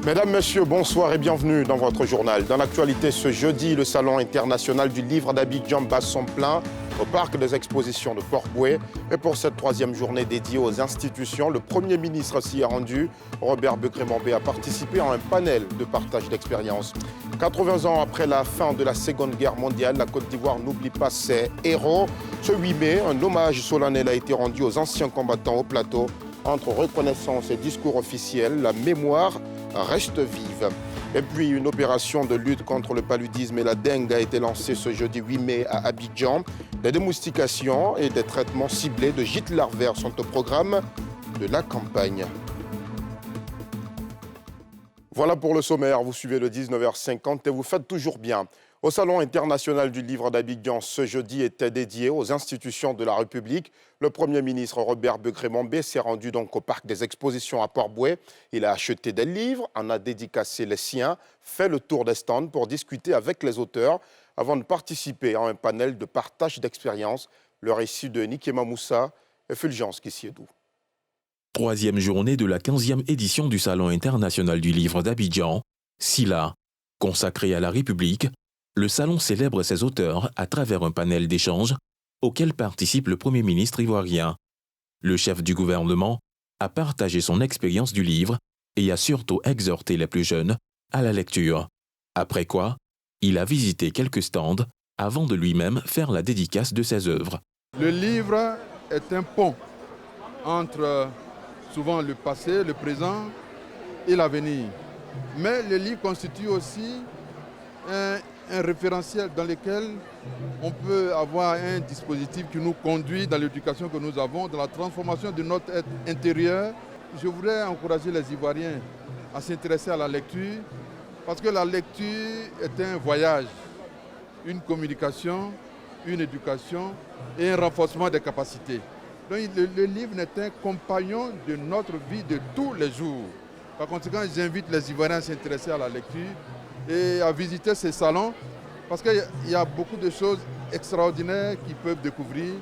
Mesdames, Messieurs, bonsoir et bienvenue dans votre journal. Dans l'actualité ce jeudi, le Salon international du livre d'Abidjan bat son plein au parc des expositions de Port-Bouët. Et pour cette troisième journée dédiée aux institutions, le Premier ministre s'y est rendu. Robert Begré-Mambé a participé à un panel de partage d'expériences. 80 ans après la fin de la Seconde Guerre mondiale, la Côte d'Ivoire n'oublie pas ses héros. Ce 8 mai, un hommage solennel a été rendu aux anciens combattants au plateau. Entre reconnaissance et discours officiel, la mémoire reste vive. Et puis, une opération de lutte contre le paludisme et la dengue a été lancée ce jeudi 8 mai à Abidjan. Des démoustications et des traitements ciblés de gîtes larvaires sont au programme de la campagne. Voilà pour le sommaire. Vous suivez le 19h50 et vous faites toujours bien. Au Salon international du livre d'Abidjan, ce jeudi était dédié aux institutions de la République. Le Premier ministre Robert Begré-Mambé s'est rendu donc au parc des expositions à Port-Bouët. Il a acheté des livres, en a dédicacé les siens, fait le tour des stands pour discuter avec les auteurs avant de participer à un panel de partage d'expériences. Le récit de Nikema Moussa et Fulgence Kissiedou. Troisième journée de la 15e édition du Salon international du livre d'Abidjan, SILA, consacré à la République. Le salon célèbre ses auteurs à travers un panel d'échanges auquel participe le Premier ministre ivoirien. Le chef du gouvernement a partagé son expérience du livre et a surtout exhorté les plus jeunes à la lecture. Après quoi, il a visité quelques stands avant de lui-même faire la dédicace de ses œuvres. Le livre est un pont entre souvent le passé, le présent et l'avenir. Mais le livre constitue aussi un référentiel dans lequel on peut avoir un dispositif qui nous conduit dans l'éducation que nous avons, dans la transformation de notre être intérieur. Je voudrais encourager les Ivoiriens à s'intéresser à la lecture, parce que la lecture est un voyage, une communication, une éducation et un renforcement des capacités. Donc le livre n'est un compagnon de notre vie de tous les jours. Par conséquent, j'invite les Ivoiriens à s'intéresser à la lecture et à visiter ces salons, parce qu'il y a beaucoup de choses extraordinaires qu'ils peuvent découvrir.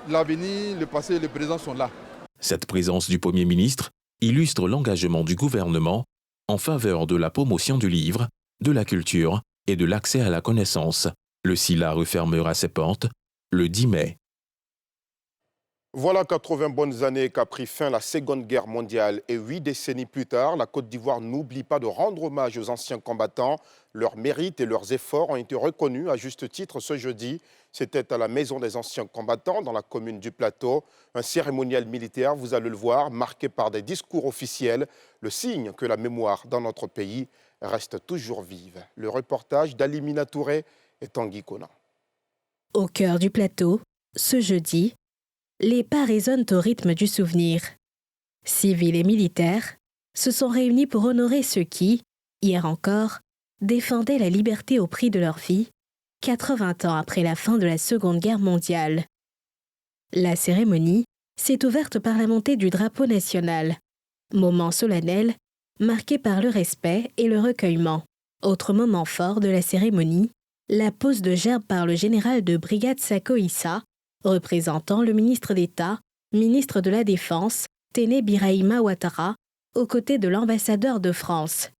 L'avenir, le passé et le présent sont là. Cette présence du Premier ministre illustre l'engagement du gouvernement en faveur de la promotion du livre, de la culture et de l'accès à la connaissance. Le SILA refermera ses portes le 10 mai. Voilà 80 bonnes années qu'a pris fin la Seconde Guerre mondiale et 8 décennies plus tard, la Côte d'Ivoire n'oublie pas de rendre hommage aux anciens combattants. Leurs mérites et leurs efforts ont été reconnus à juste titre ce jeudi. C'était à la Maison des anciens combattants dans la commune du Plateau. Un cérémonial militaire, vous allez le voir, marqué par des discours officiels, le signe que la mémoire dans notre pays reste toujours vive. Le reportage d'Alimina Touré et Tanguy Konan. Au cœur du Plateau, ce jeudi, les pas résonnent au rythme du souvenir. Civils et militaires se sont réunis pour honorer ceux qui, hier encore, défendaient la liberté au prix de leur vie, 80 ans après la fin de la Seconde Guerre mondiale. La cérémonie s'est ouverte par la montée du drapeau national, moment solennel marqué par le respect et le recueillement. Autre moment fort de la cérémonie, la pose de gerbe par le général de brigade Sako Issa, représentant le ministre d'État, ministre de la Défense, Téné Birahima Ouattara, aux côtés de l'ambassadeur de France.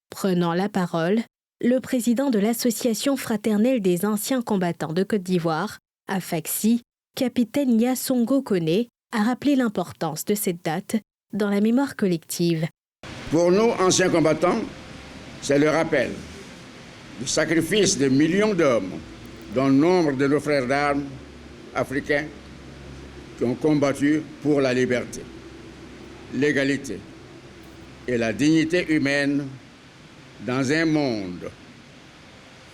Prenant la parole, le président de l'Association fraternelle des anciens combattants de Côte d'Ivoire, AFACSI, capitaine Yassongo Koné, a rappelé l'importance de cette date dans la mémoire collective. Pour nous, anciens combattants, c'est le rappel du sacrifice de millions d'hommes, dont nombre de nos frères d'armes africains qui ont combattu pour la liberté, l'égalité et la dignité humaine dans un monde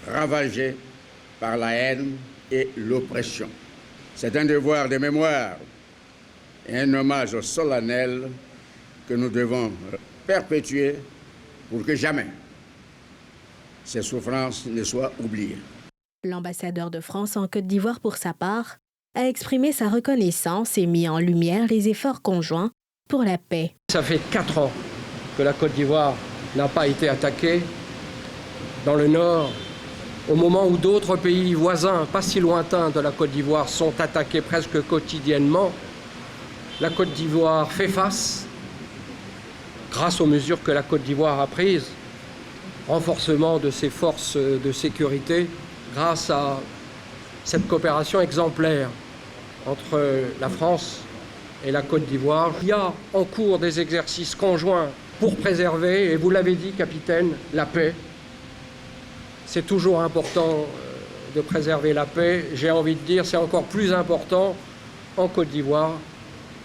ravagé par la haine et l'oppression. C'est un devoir de mémoire et un hommage solennel que nous devons perpétuer pour que jamais ces souffrances ne soient oubliées. L'ambassadeur de France en Côte d'Ivoire, pour sa part, a exprimé sa reconnaissance et mis en lumière les efforts conjoints pour la paix. Ça fait 4 ans que la Côte d'Ivoire n'a pas été attaquée dans le nord, au moment où d'autres pays voisins, pas si lointains de la Côte d'Ivoire, sont attaqués presque quotidiennement. La Côte d'Ivoire fait face grâce aux mesures que la Côte d'Ivoire a prises, renforcement de ses forces de sécurité, grâce à cette coopération exemplaire entre la France et la Côte d'Ivoire. Il y a en cours des exercices conjoints pour préserver, et vous l'avez dit, capitaine, la paix. C'est toujours important de préserver la paix. J'ai envie de dire, c'est encore plus important en Côte d'Ivoire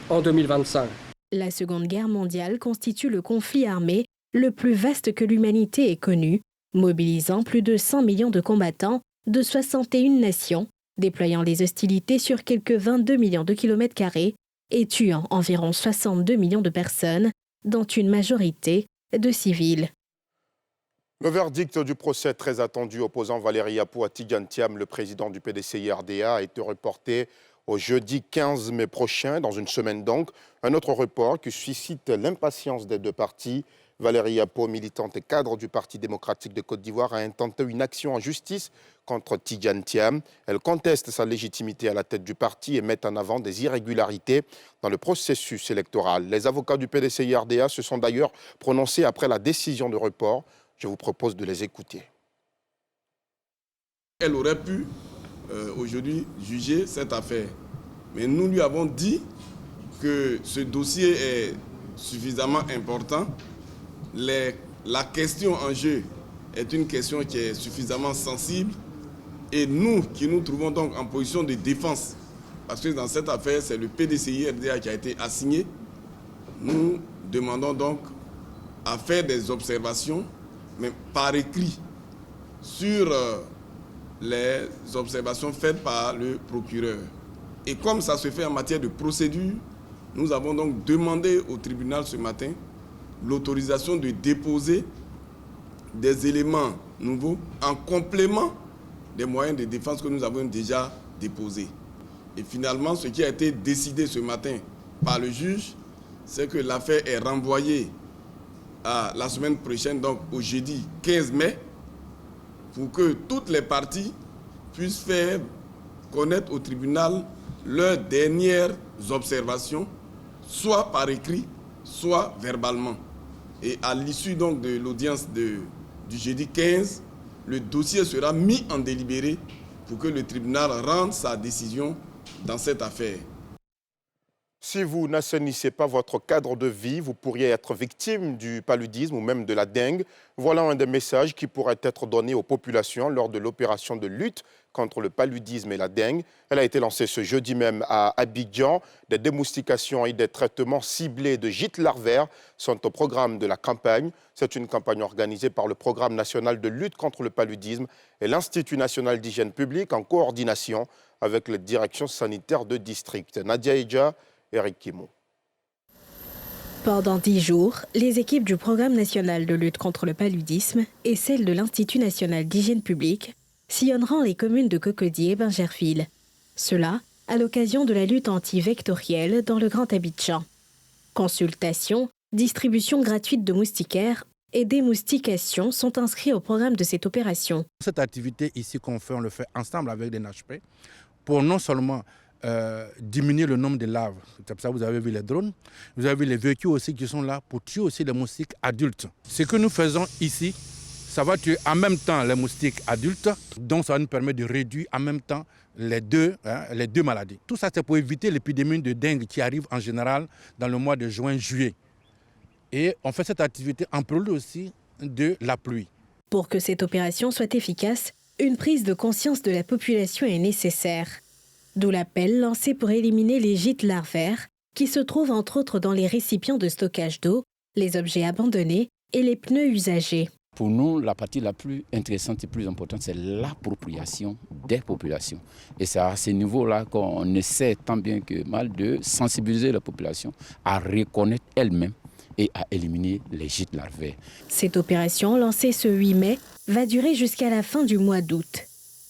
en 2025. La Seconde Guerre mondiale constitue le conflit armé le plus vaste que l'humanité ait connu, mobilisant plus de 100 millions de combattants de 61 nations, déployant les hostilités sur quelques 22 millions de kilomètres carrés et tuant environ 62 millions de personnes, dont une majorité de civils. Le verdict du procès très attendu opposant Valérie Yapo à Tidjane Thiam, le président du PDCI-RDA, a été reporté au jeudi 15 mai prochain, dans une semaine donc. Un autre report qui suscite l'impatience des deux parties. Valérie Yapo, militante et cadre du Parti démocratique de Côte d'Ivoire, a intenté une action en justice contre Tidjane Thiam. Elle conteste sa légitimité à la tête du parti et met en avant des irrégularités dans le processus électoral. Les avocats du PDCI-RDA se sont d'ailleurs prononcés après la décision de report. Je vous propose de les écouter. Elle aurait pu aujourd'hui juger cette affaire. Mais nous lui avons dit que ce dossier est suffisamment important. La question en jeu est une question qui est suffisamment sensible. Et nous, qui nous trouvons donc en position de défense, parce que dans cette affaire, c'est le PDCI-RDA qui a été assigné, nous demandons donc à faire des observations, mais par écrit, sur les observations faites par le procureur. Et comme ça se fait en matière de procédure, nous avons donc demandé au tribunal ce matin l'autorisation de déposer des éléments nouveaux en complément des moyens de défense que nous avons déjà déposés. Et finalement, ce qui a été décidé ce matin par le juge, c'est que l'affaire est renvoyée à la semaine prochaine, donc au jeudi 15 mai, pour que toutes les parties puissent faire connaître au tribunal leurs dernières observations, soit par écrit, soit verbalement. Et à l'issue donc de l'audience du jeudi 15, le dossier sera mis en délibéré pour que le tribunal rende sa décision dans cette affaire. Si vous n'assainissez pas votre cadre de vie, vous pourriez être victime du paludisme ou même de la dengue. Voilà un des messages qui pourraient être donnés aux populations lors de l'opération de lutte contre le paludisme et la dengue. Elle a été lancée ce jeudi même à Abidjan. Des démoustications et des traitements ciblés de gîtes larvaires sont au programme de la campagne. C'est une campagne organisée par le Programme national de lutte contre le paludisme et l'Institut national d'hygiène publique en coordination avec les directions sanitaires de district. Nadia Eja, Eric Kimo. Pendant 10 jours, les équipes du Programme national de lutte contre le paludisme et celles de l'Institut national d'hygiène publique sillonneront les communes de Cocody et Bingerville. Cela à l'occasion de la lutte anti-vectorielle dans le Grand Abidjan. Consultation, distribution gratuite de moustiquaires et démoustication sont inscrits au programme de cette opération. Cette activité ici qu'on fait, on le fait ensemble avec des NHP pour non seulement diminuer le nombre de larves. C'est pour ça que vous avez vu les drones, vous avez vu les véhicules aussi qui sont là pour tuer aussi les moustiques adultes. Ce que nous faisons ici, ça va tuer en même temps les moustiques adultes, donc ça va nous permettre de réduire en même temps les deux maladies. Tout ça, c'est pour éviter l'épidémie de dengue qui arrive en général dans le mois de juin-juillet. Et on fait cette activité en prélude aussi de la pluie. Pour que cette opération soit efficace, une prise de conscience de la population est nécessaire. D'où l'appel lancé pour éliminer les gîtes larvaires qui se trouvent entre autres dans les récipients de stockage d'eau, les objets abandonnés et les pneus usagés. Pour nous, la partie la plus intéressante et plus importante, c'est l'appropriation des populations. Et c'est à ce niveau-là qu'on essaie tant bien que mal de sensibiliser la population à reconnaître elle-même et à éliminer les gîtes larvaires. Cette opération, lancée ce 8 mai, va durer jusqu'à la fin du mois d'août.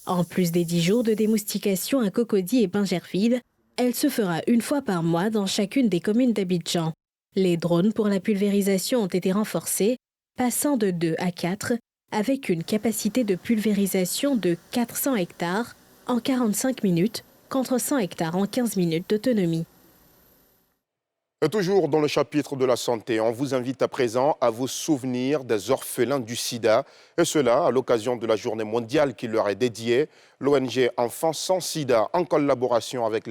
En plus des 10 jours de démoustication à Cocody et Bingerville, elle se fera une fois par mois dans chacune des communes d'Abidjan. Les drones pour la pulvérisation ont été renforcés, passant de 2 à 4, avec une capacité de pulvérisation de 400 hectares en 45 minutes contre 100 hectares en 15 minutes d'autonomie. Et toujours dans le chapitre de la santé, on vous invite à présent à vous souvenir des orphelins du sida, et cela à l'occasion de la journée mondiale qui leur est dédiée. L'ONG Enfants sans sida, en collaboration avec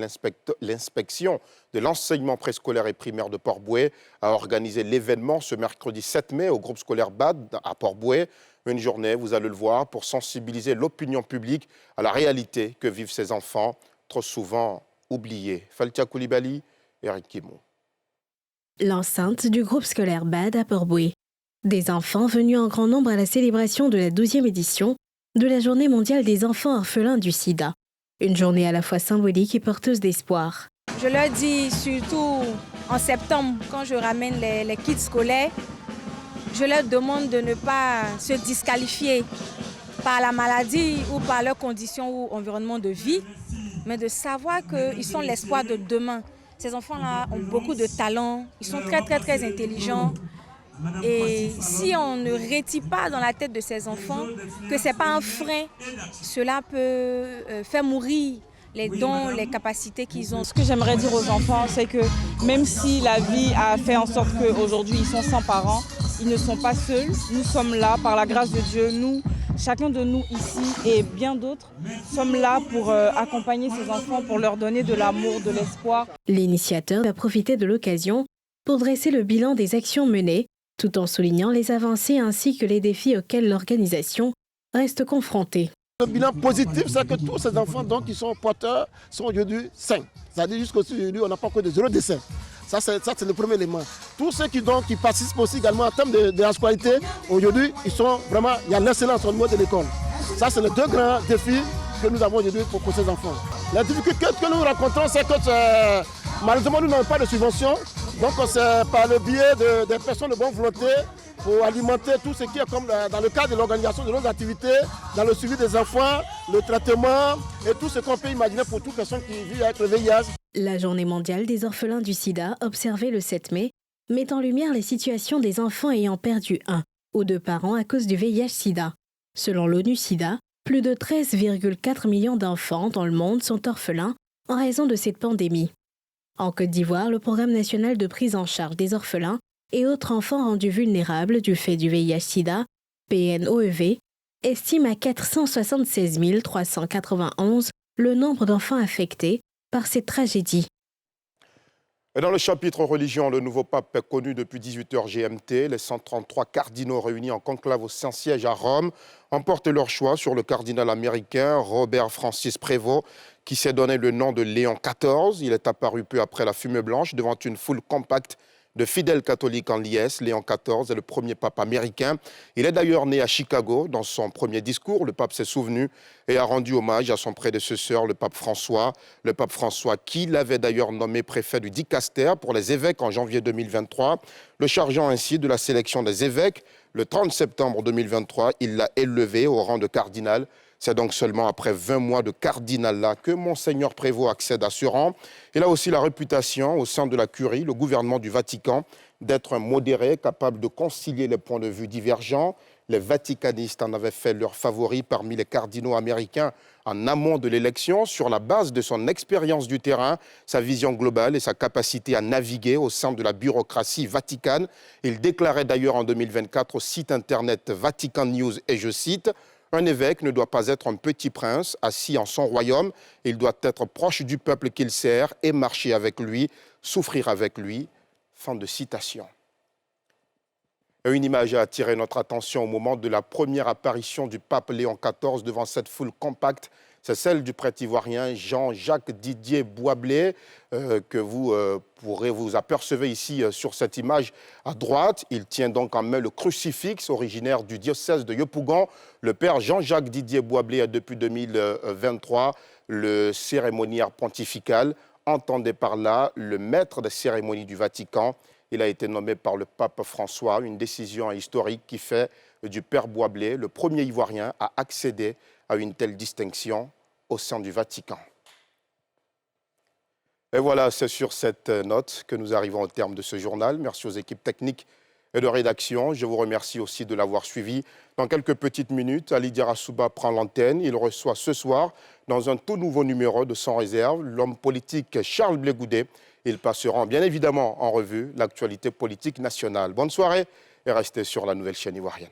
l'inspection de l'enseignement préscolaire et primaire de Port-Bouët, a organisé l'événement ce mercredi 7 mai au groupe scolaire BAD à Port-Bouët. Une journée, vous allez le voir, pour sensibiliser l'opinion publique à la réalité que vivent ces enfants, trop souvent oubliés. Faltia Koulibaly, Eric Kimou. L'enceinte du groupe scolaire BAD à Port-Bouët. Des enfants venus en grand nombre à la célébration de la 12e édition de la Journée mondiale des enfants orphelins du sida. Une journée à la fois symbolique et porteuse d'espoir. Je leur dis surtout en septembre, quand je ramène les kits scolaires, je leur demande de ne pas se disqualifier par la maladie ou par leurs conditions ou environnement de vie, mais de savoir qu'ils sont l'espoir de demain. Ces enfants-là ont beaucoup de talent, ils sont très intelligents. Et si on ne rétille pas dans la tête de ces enfants que ce n'est pas un frein, cela peut faire mourir les dons, les capacités qu'ils ont. Ce que j'aimerais dire aux enfants, c'est que même si la vie a fait en sorte qu'aujourd'hui ils sont sans parents, ils ne sont pas seuls. Nous sommes là par la grâce de Dieu. Nous, chacun de nous ici et bien d'autres, sommes là pour accompagner ces enfants, pour leur donner de l'amour, de l'espoir. L'initiateur a profité de l'occasion pour dresser le bilan des actions menées, tout en soulignant les avancées ainsi que les défis auxquels l'organisation reste confrontée. Le bilan positif, c'est que tous ces enfants qui sont porteurs sont aujourd'hui sains. C'est-à-dire jusqu'aujourd'hui, on n'a pas encore de 0 décès. Ça, c'est le premier élément. Tous ceux qui participent aussi également en termes de la scolarité, aujourd'hui, il y a l'excellence au niveau de l'école. Ça, c'est les deux grands défis que nous avons aujourd'hui pour ces enfants. La difficulté que nous rencontrons, c'est que malheureusement, nous n'avons pas de subvention. Donc, c'est par le biais des personnes de bonne volonté pour alimenter tout ce qui est comme dans le cadre de l'organisation de nos activités, dans le suivi des enfants, le traitement et tout ce qu'on peut imaginer pour toute personne qui vit avec le VIH. La Journée mondiale des orphelins du sida, observée le 7 mai, met en lumière les situations des enfants ayant perdu un ou deux parents à cause du VIH-Sida. Selon l'ONU-Sida, plus de 13,4 millions d'enfants dans le monde sont orphelins en raison de cette pandémie. En Côte d'Ivoire, le Programme national de prise en charge des orphelins et autres enfants rendus vulnérables du fait du VIH-Sida, PNOEV, estime à 476 391 le nombre d'enfants affectés par cette tragédie. Et dans le chapitre religion, le nouveau pape est connu depuis 18h GMT. Les 133 cardinaux réunis en conclave au Saint-Siège à Rome ont porté leur choix sur le cardinal américain Robert Francis Prévost, qui s'est donné le nom de Léon XIV. Il est apparu peu après la fumée blanche devant une foule compacte de fidèles catholiques en liesse. Léon XIV est le premier pape américain. Il est d'ailleurs né à Chicago. Dans son premier discours, le pape s'est souvenu et a rendu hommage à son prédécesseur, le pape François. Le pape François, qui l'avait d'ailleurs nommé préfet du Dicaster pour les évêques en janvier 2023, le chargeant ainsi de la sélection des évêques. Le 30 septembre 2023, il l'a élevé au rang de cardinal. C'est donc seulement après 20 mois de cardinal-là que Monseigneur Prévost accède à ce rang. Il a aussi la réputation au sein de la curie, le gouvernement du Vatican, d'être un modéré capable de concilier les points de vue divergents. Les vaticanistes en avaient fait leur favori parmi les cardinaux américains en amont de l'élection sur la base de son expérience du terrain, sa vision globale et sa capacité à naviguer au sein de la bureaucratie vaticane. Il déclarait d'ailleurs en 2024 au site internet Vatican News, et je cite, « Un évêque ne doit pas être un petit prince assis en son royaume, il doit être proche du peuple qu'il sert et marcher avec lui, souffrir avec lui. » Fin de citation. Une image a attiré notre attention au moment de la première apparition du pape Léon XIV devant cette foule compacte. C'est celle du prêtre ivoirien Jean-Jacques Didier Boisblé que vous pourrez vous apercevoir ici sur cette image à droite. Il tient donc en main le crucifix originaire du diocèse de Yopougon. Le père Jean-Jacques Didier Boisblé est depuis 2023 le cérémoniaire pontifical. Entendez par là le maître des cérémonies du Vatican. Il a été nommé par le pape François, une décision historique qui fait du père Boisblé le premier Ivoirien à accéder à une telle distinction au sein du Vatican. Et voilà, c'est sur cette note que nous arrivons au terme de ce journal. Merci aux équipes techniques et de rédaction. Je vous remercie aussi de l'avoir suivi. Dans quelques petites minutes, Ali Diarra-Souba prend l'antenne. Il reçoit ce soir, dans un tout nouveau numéro de Sans Réserve, l'homme politique Charles Blé Goudet. Ils passeront bien évidemment en revue l'actualité politique nationale. Bonne soirée et restez sur la nouvelle chaîne ivoirienne.